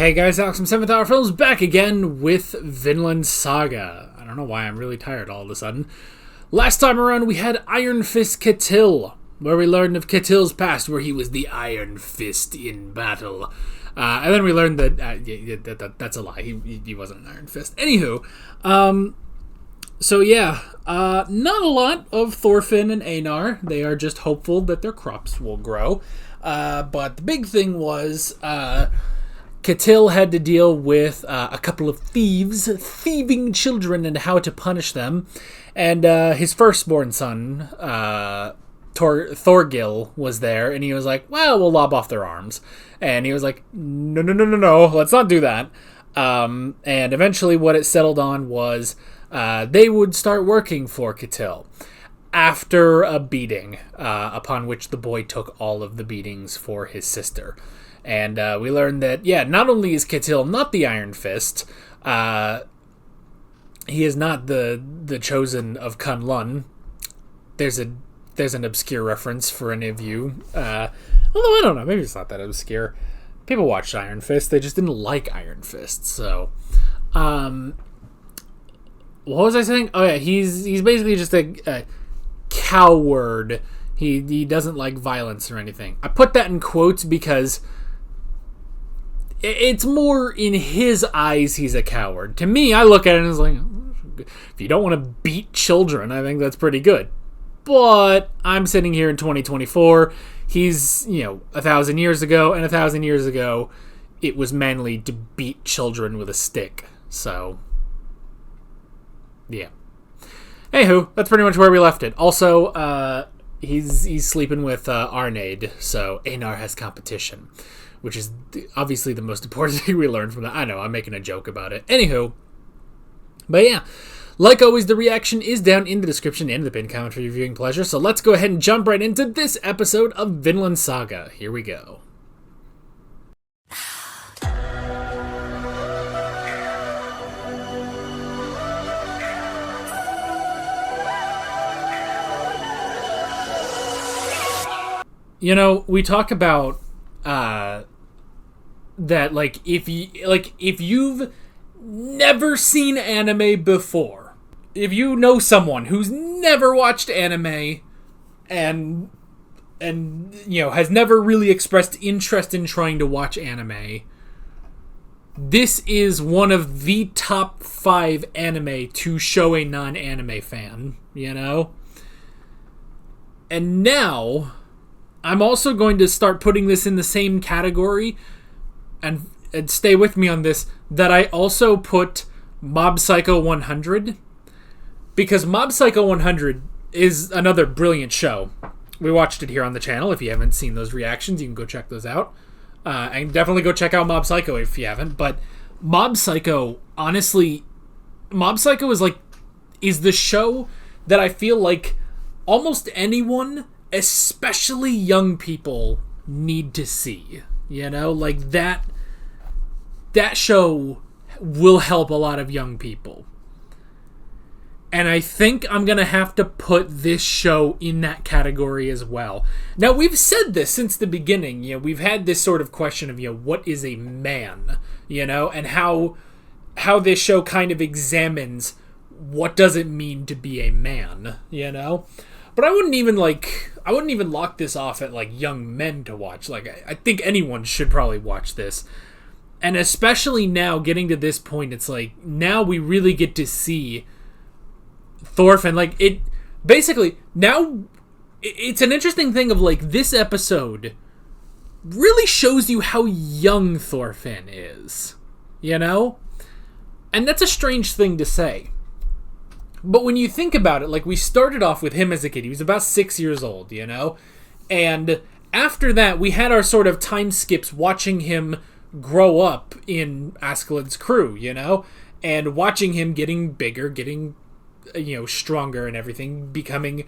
Hey guys, Alex from 7th Hour Films back again with Vinland Saga. I don't know why I'm really tired all of a sudden. Last time around we had Iron Fist Ketil, where we learned of Ketil's past, where he was the Iron Fist in battle. And then we learned that that's a lie. He wasn't an Iron Fist. Anywho, not a lot of Thorfinn and Einar. They are just hopeful that their crops will grow. But the big thing was Ketil had to deal with a couple of thieving children, and how to punish them. And his firstborn son, Thorgil, was there, and he was like, well, we'll lob off their arms. And he was like, no, let's not do that. And eventually what it settled on was they would start working for Ketil after a beating, upon which the boy took all of the beatings for his sister. And we learned that, not only is Ketil not the Iron Fist, he is not the chosen of Kunlun. There's an obscure reference for any of you. Although, I don't know, maybe it's not that obscure. People watched Iron Fist, they just didn't like Iron Fist, so... what was I saying? Oh yeah, he's basically just a coward. He doesn't like violence or anything. I put that in quotes because it's more in his eyes he's a coward. To me, I look at it and it's like, if you don't want to beat children, I think that's pretty good. But I'm sitting here in 2024. He's, 1,000 years ago, and 1,000 years ago, it was manly to beat children with a stick. So, yeah. Anywho, that's pretty much where we left it. Also, he's sleeping with Arnade, so Einar has competition, which is obviously the most important thing we learned from that. I know, I'm making a joke about it. Anywho, but yeah, like always, the reaction is down in the description and the pinned comment for your viewing pleasure, so let's go ahead and jump right into this episode of Vinland Saga. Here we go. We talk about that, if you've never seen anime before, if you know someone who's never watched anime and has never really expressed interest in trying to watch anime, this is one of the top 5 anime to show a non-anime fan, And now I'm also going to start putting this in the same category, and stay with me on this, that I also put Mob Psycho 100, because Mob Psycho 100 is another brilliant show. We watched it here on the channel. If you haven't seen those reactions, you can go check those out. And definitely go check out Mob Psycho if you haven't. But Mob Psycho, honestly, Mob Psycho is the show that I feel like almost anyone, especially young people, need to see. That show will help a lot of young people. And I think I'm going to have to put this show in that category as well. Now, we've said this since the beginning. We've had this sort of question of, what is a man? And how this show kind of examines what does it mean to be a man, But I wouldn't even lock this off at young men to watch. I think anyone should probably watch this. And especially now, getting to this point, it's now we really get to see Thorfinn. It's an interesting thing of this episode really shows you how young Thorfinn is, And that's a strange thing to say. But when you think about it, we started off with him as a kid. He was about 6 years old, And after that, we had our sort of time skips watching him grow up in Askeladd's crew, And watching him getting bigger, getting, stronger and everything, becoming,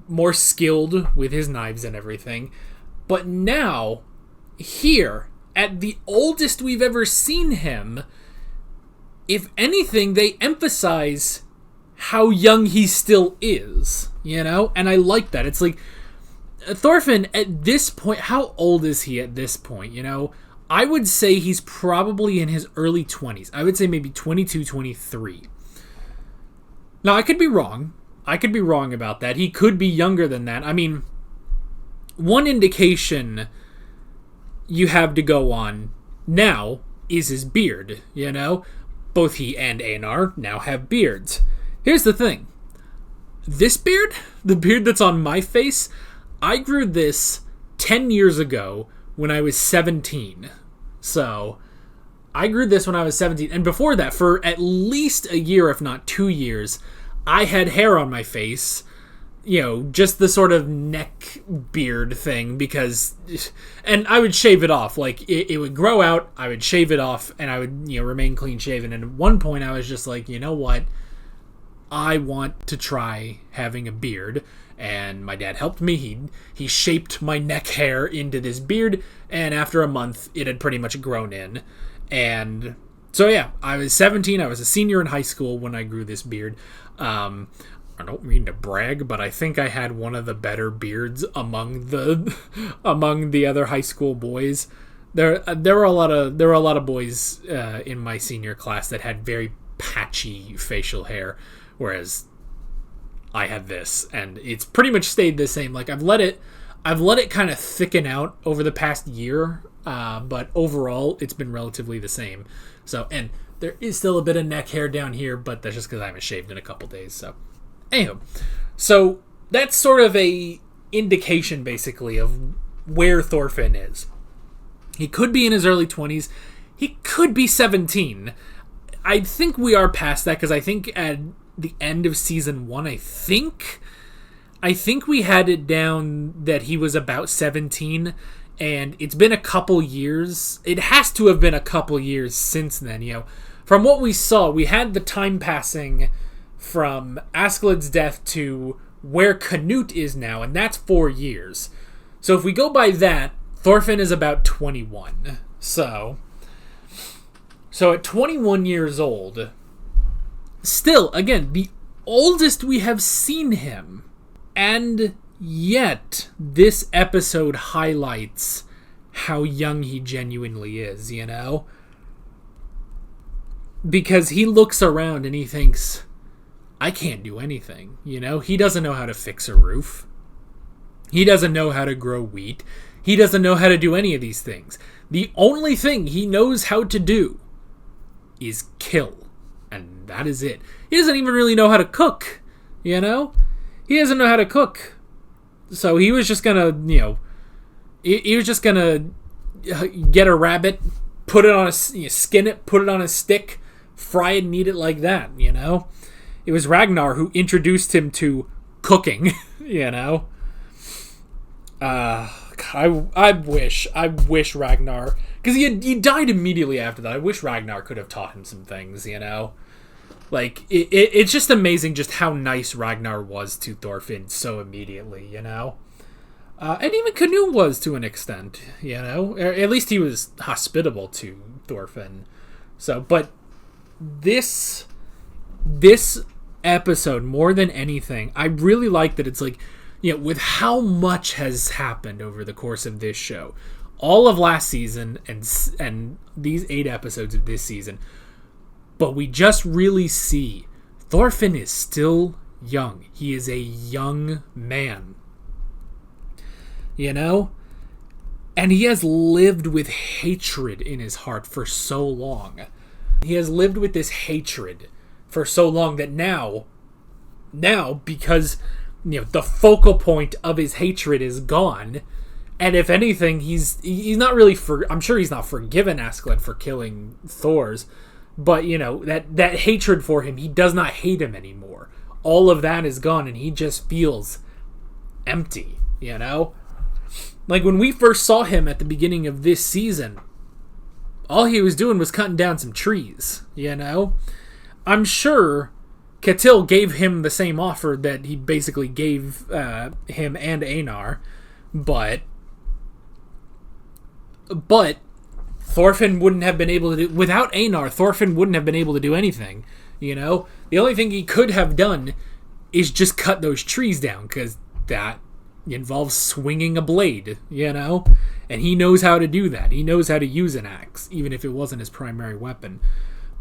more skilled with his knives and everything. But now, here, at the oldest we've ever seen him, if anything, they emphasize how young he still is, And I like that. It's Thorfinn, at this point, how old is he at this point, I would say he's probably in his early 20s. I would say maybe 22, 23. Now, I could be wrong. I could be wrong about that. He could be younger than that. I mean, one indication you have to go on now is his beard, you know? Both he and Einar now have beards. Here's the thing. This beard, the beard that's on my face, I grew this 10 years ago when I was 17. So, I grew this when I was 17. And before that, for at least a year, if not 2 years, I had hair on my face. You know, just the sort of neck beard thing because... And I would shave it off. Like, it would grow out, I would shave it off, and I would, you know, remain clean shaven. And at one point, I was just like, you know what? I want to try having a beard. And my dad helped me. He shaped my neck hair into this beard. And after a month, it had pretty much grown in. And so, yeah, I was 17. I was a senior in high school when I grew this beard. I don't mean to brag, but I think I had one of the better beards among the other high school boys. There were a lot of boys in my senior class that had very patchy facial hair, whereas I had this, and it's pretty much stayed the same. Like I've let it kind of thicken out over the past year, but overall it's been relatively the same. So, and there is still a bit of neck hair down here, but that's just because I haven't shaved in a couple days. So. Anywho, so that's sort of a indication, basically, of where Thorfinn is. He could be in his early 20s. He could be 17. I think we are past that, because I think at the end of Season 1, I think we had it down that he was about 17, and it's been a couple years. It has to have been a couple years since then, you know. From what we saw, we had the time passing from Askeladd's death to where Canute is now, and that's 4 years. So if we go by that, Thorfinn is about 21. So at 21 years old, still, again, the oldest we have seen him. And yet, this episode highlights how young he genuinely is, you know? Because he looks around and he thinks, I can't do anything, you know? He doesn't know how to fix a roof. He doesn't know how to grow wheat. He doesn't know how to do any of these things. The only thing he knows how to do is kill. And that is it. He doesn't even really know how to cook, you know? He doesn't know how to cook. So he was just gonna, you know... He was just gonna get a rabbit, put it on a... skin it, put it on a stick, fry it and eat it like that, you know? It was Ragnar who introduced him to cooking, you know? I wish Ragnar... Because he died immediately after that. I wish Ragnar could have taught him some things, you know? Like, it's just amazing just how nice Ragnar was to Thorfinn so immediately, you know? And even Canute was to an extent, you know? Or at least he was hospitable to Thorfinn. So, but this episode, more than anything, I really like that it's like, you know, with how much has happened over the course of this show, all of last season and these 8 episodes of this season, but we just really see Thorfinn is still young. He is a young man, you know, and he has lived with hatred in his heart for so long. He has lived with this hatred for so long that now because, you know, the focal point of his hatred is gone, and if anything, he's not really I'm sure he's not forgiven Askeladd for killing Thor's, but, you know, that hatred for him, he does not hate him anymore. All of that is gone, and he just feels empty, you know? Like, when we first saw him at the beginning of this season, all he was doing was cutting down some trees, you know? I'm sure Ketil gave him the same offer that he basically gave him and Einar, but Thorfinn wouldn't have been able to do... Without Einar, Thorfinn wouldn't have been able to do anything, you know? The only thing he could have done is just cut those trees down, because that involves swinging a blade, you know? And he knows how to do that. He knows how to use an axe, even if it wasn't his primary weapon.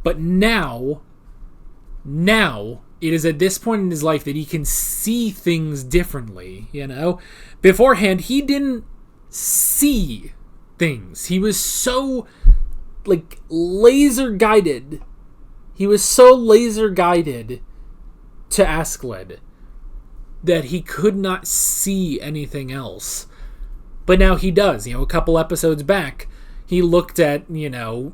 But now, it is at this point in his life that he can see things differently, you know? Beforehand, he didn't see things. He was so, like, laser guided. He was so laser guided to Askeladd that he could not see anything else. But now he does. You know, a couple episodes back, he looked at, you know,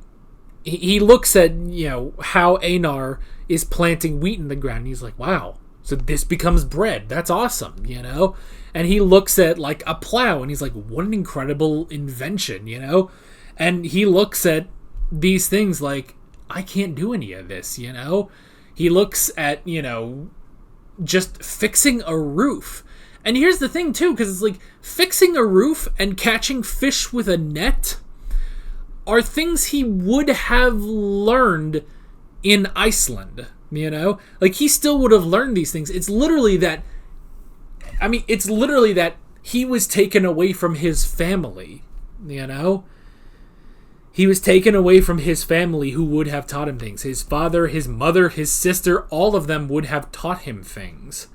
he looks at, you know, how Einar is planting wheat in the ground. And he's like, wow, so this becomes bread. That's awesome, you know? And he looks at, like, a plow, and he's like, what an incredible invention, you know? And he looks at these things like, I can't do any of this, you know? He looks at, you know, just fixing a roof. And here's the thing, too, because it's like, fixing a roof and catching fish with a net are things he would have learned in Iceland, you know? Like, he still would have learned these things. It's literally that he was taken away from his family, you know? He was taken away from his family who would have taught him things. His father, his mother, his sister, all of them would have taught him things.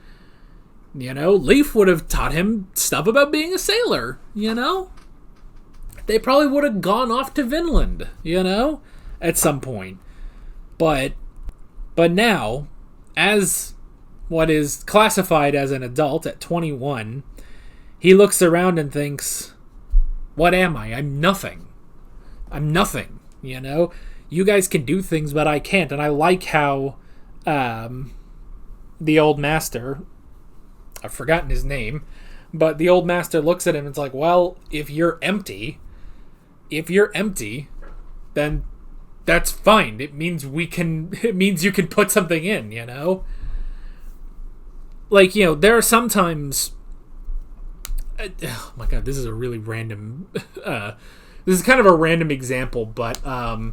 You know, Leif would have taught him stuff about being a sailor, you know? They probably would have gone off to Vinland, you know, at some point. But now, as what is classified as an adult at 21, he looks around and thinks, what am I? I'm nothing. I'm nothing, you know? You guys can do things, but I can't. And I like how the old master, I've forgotten his name, but the old master looks at him and it's like, well, if you're empty, then that's fine. It means you can put something in, you know? Like, you know, there are sometimes, oh my god, this is a really random, this is kind of a random example, but I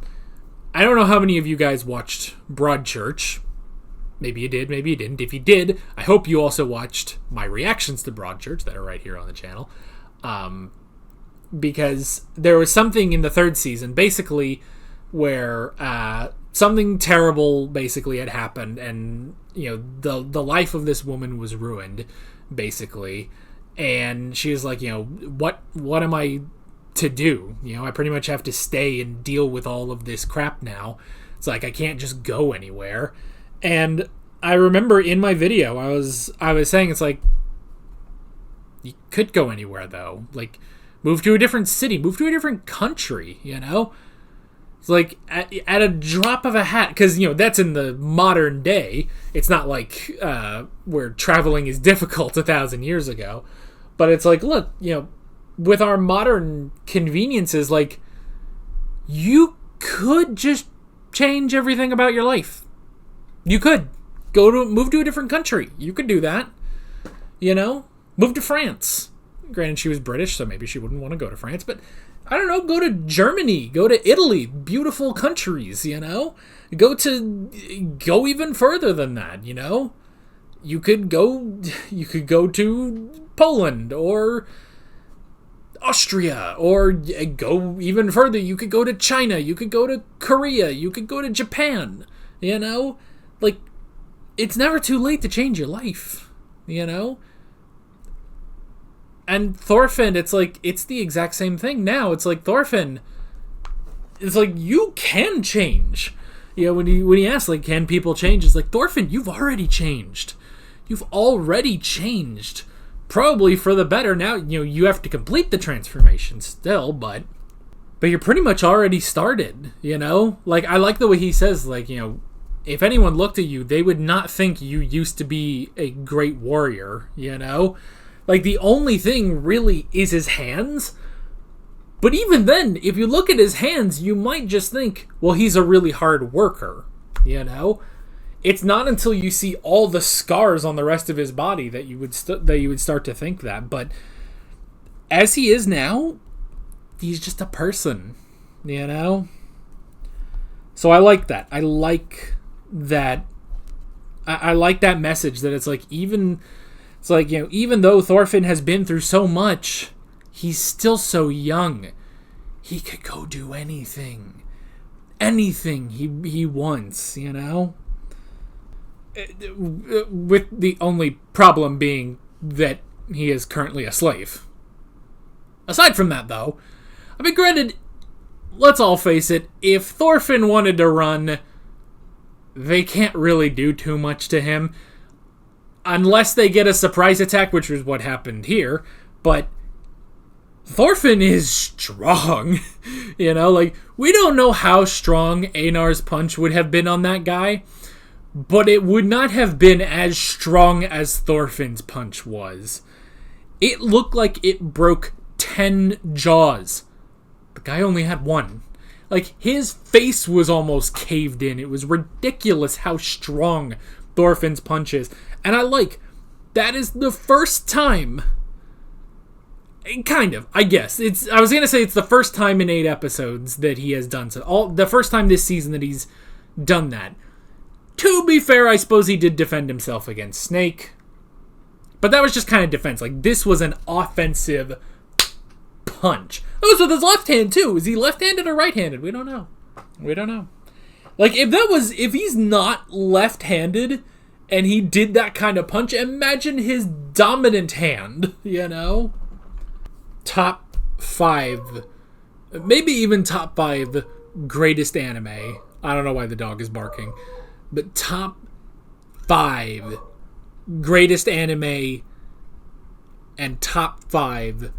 don't know how many of you guys watched Broadchurch. Maybe you did, maybe you didn't. If you did, I hope you also watched my reactions to Broadchurch that are right here on the channel. Because there was something in the third season, basically, where something terrible basically had happened, and, you know, the life of this woman was ruined, basically. And she was like, you know, what am I to do? You know, I pretty much have to stay and deal with all of this crap now. It's like, I can't just go anywhere. And I remember in my video, I was saying, it's like, you could go anywhere, though. Like, move to a different city, move to a different country, you know? It's like, at a drop of a hat, because, you know, that's in the modern day. It's not like where traveling is difficult 1,000 years ago. But it's like, look, you know, with our modern conveniences, like, you could just change everything about your life. You could move to a different country. You could do that, you know? Move to France. Granted, she was British, so maybe she wouldn't want to go to France, but I don't know, go to Germany, go to Italy, beautiful countries, you know? Go even further than that, you know? You could go to Poland or Austria, or go even further. You could go to China, you could go to Korea, you could go to Japan, you know? Like, it's never too late to change your life, you know? And Thorfinn, it's like, it's the exact same thing now. It's like, Thorfinn, it's like, you can change. You know, when he asks, like, can people change? It's like, Thorfinn, you've already changed. You've already changed. Probably for the better. Now, you know, you have to complete the transformation still, but you're pretty much already started, you know? Like, I like the way he says, like, you know, if anyone looked at you, they would not think you used to be a great warrior, you know? Like, the only thing really is his hands. But even then, if you look at his hands, you might just think, well, he's a really hard worker, you know? It's not until you see all the scars on the rest of his body that you would start to think that. But as he is now, he's just a person, you know? So I like that. I like that. I like that message that it's like, even... It's like, even though Thorfinn has been through so much, he's still so young. He could go do anything. Anything he wants, With the only problem being that he is currently a slave. Aside from that, though, I mean, granted, let's all face it, if Thorfinn wanted to run, they can't really do too much to him. Unless they get a surprise attack, which is what happened here. But Thorfinn is strong. We don't know how strong Einar's punch would have been on that guy. But it would not have been as strong as Thorfinn's punch was. It looked like it broke 10 jaws. The guy only had one. His face was almost caved in. It was ridiculous how strong Thorfinn's punch is. And that is the first time... Kind of, I guess. I was going to say it's the first time in 8 episodes that he has done so. The first time this season that he's done that. To be fair, I suppose he did defend himself against Snake. But that was just kind of defense. This was an offensive punch. Oh, with his left hand, too. Is he left-handed or right-handed? We don't know. If he's not left-handed and he did that kind of punch, imagine his dominant hand, Top 5, maybe even top 5 greatest anime. I don't know why the dog is barking. But top 5 greatest anime and top 5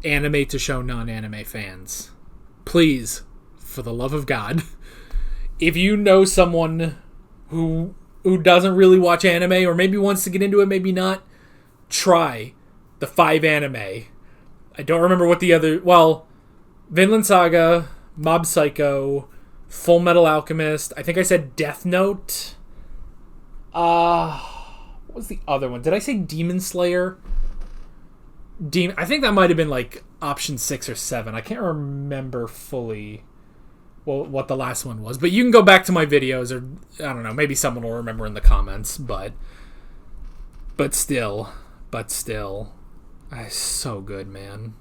anime to show non-anime fans. Please, for the love of God, if you know someone who doesn't really watch anime or maybe wants to get into it, maybe not, try the 5 anime. I don't remember what the other... Well, Vinland Saga, Mob Psycho, Full Metal Alchemist. I think I said Death Note. What was the other one? Did I say Demon Slayer? I think that might have been option 6 or 7. I can't remember fully what the last one was. But you can go back to my videos, or I don't know, maybe someone will remember in the comments. But still, it's so good, man.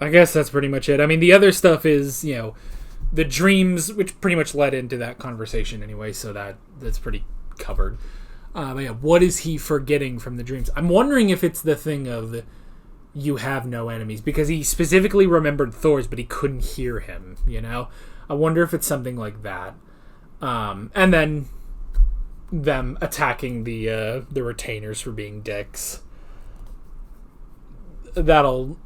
I guess that's pretty much it. I mean, the other stuff is, the dreams, which pretty much led into that conversation anyway, so that's pretty covered. But yeah, what is he forgetting from the dreams? I'm wondering if it's the thing of you have no enemies, because he specifically remembered Thor's, but he couldn't hear him, I wonder if it's something like that. And then them attacking the retainers for being dicks. That'll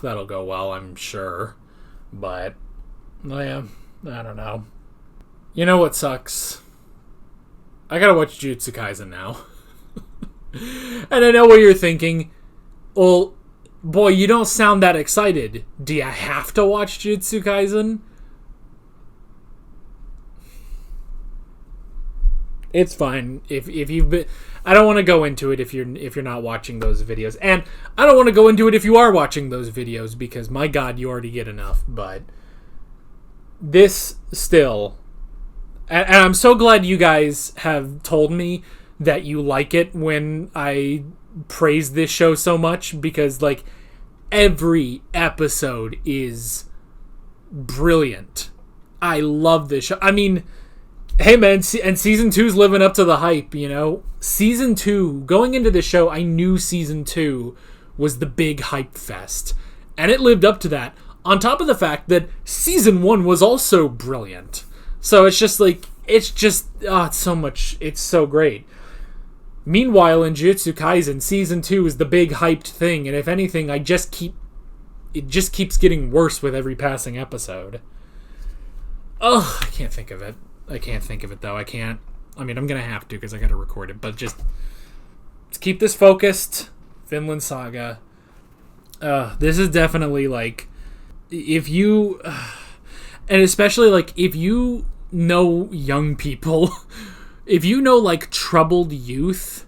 go well, I'm sure. But, yeah, I don't know. You know what sucks? I gotta watch Jujutsu Kaisen now. And I know what you're thinking. Well, boy, you don't sound that excited. Do you have to watch Jujutsu Kaisen? It's fine. If you've been... I don't want to go into it if you're not watching those videos. And I don't want to go into it if you are watching those videos, because, my God, you already get enough. But this still... And I'm so glad you guys have told me that you like it when I praise this show so much, because, every episode is brilliant. I love this show. I mean... Hey man, and Season 2's living up to the hype, Season 2, going into the show, I knew Season 2 was the big hype fest. And it lived up to that, on top of the fact that Season 1 was also brilliant. So it's just it's so much, it's so great. Meanwhile, in Jujutsu Kaisen, Season 2 is the big hyped thing, and if anything, it just keeps getting worse with every passing episode. Oh, I can't think of it. Though. I can't. I mean, I'm going to have to because I got to record it. But just keep this focused. Vinland Saga. This is definitely if you... and especially if you know young people, if you know troubled youth,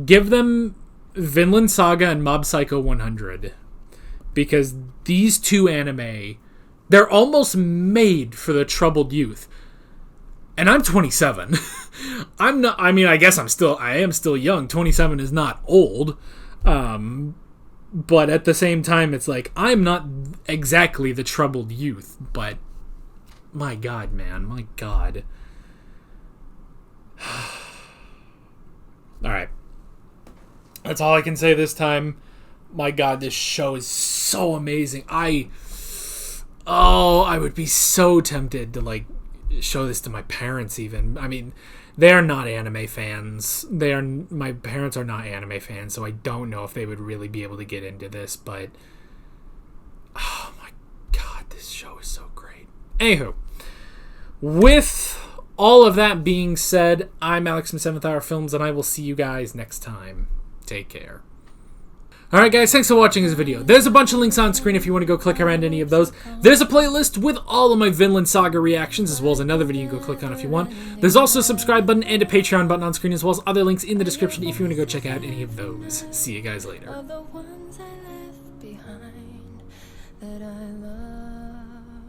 give them Vinland Saga and Mob Psycho 100. Because these two anime, they're almost made for the troubled youth. And I'm 27. I'm not, I mean, I guess I am still young. 27 is not old. But at the same time, it's like, I'm not exactly the troubled youth, but my God, man, my God. Alright. That's all I can say this time. My God, this show is so amazing. I would be so tempted to, like, show this to my parents even. I mean, they're not anime fans. My parents are not anime fans, so I don't know if they would really be able to get into this, but oh my God, this show is so great. Anywho, with all of that being said, I'm Alex from 7th Hour Films, and I will see you guys next time. Take care. Alright guys, thanks for watching this video. There's a bunch of links on screen if you want to go click around any of those. There's a playlist with all of my Vinland Saga reactions, as well as another video you can go click on if you want. There's also a subscribe button and a Patreon button on screen, as well as other links in the description if you want to go check out any of those. See you guys later.